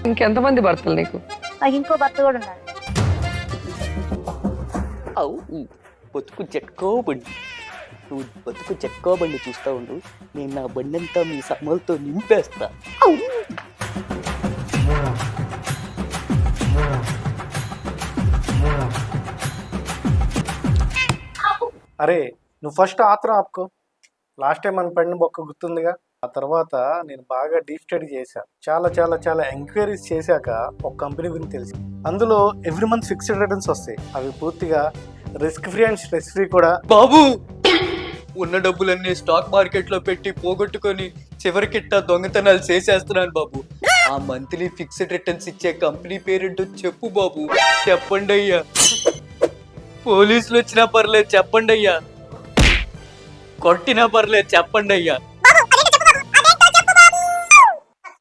ఇంకెంతమంది భర్తలు నీకు? నాకు ఇంకో భర్త కూడా ఉన్నాడు. అవు బతుకు చెక్కో బండి, నువ్వు బతుకు చెక్కో బండి చూస్తా ఉండు, నేను నా బండి అంతా మీ సమ్మలతో నింపేస్తా. అరే నువ్వు ఫస్ట్ ఆత్రం ఆపుకో. లాస్ట్ టైం మన పడిన బొక్క గుర్తుందిగా. ఆ తర్వాత నేను బాగా డీప్ స్టడీ చేశాను. చాలా చాలా చాలా ఎంక్వైరీస్ చేశాక ఒక కంపెనీ గురించి తెలిసి, అందులో ఎవ్రీ మంత్ ఫిక్స్డ్ రిటర్న్స్ వస్తాయి. అవి పూర్తిగా risk free and stress free కూడా. బాబు, ఉన్న డబ్బులన్నీ స్టాక్ మార్కెట్ లో పెట్టి పోగొట్టుకొని చివరికిట్ట దొంగతనాలు చేసేస్తున్నాను బాబు. ఆ మంత్లీ ఫిక్స్డ్ రిటర్న్స్ ఇచ్చే కంపెనీ పేరేంటో చెప్పు బాబు. చెప్పండి అయ్యా. పోలీసులు వచ్చినా పర్లేదు చెప్పండి అయ్యా, కొట్టినా పర్లేదు చెప్పండి అయ్యా.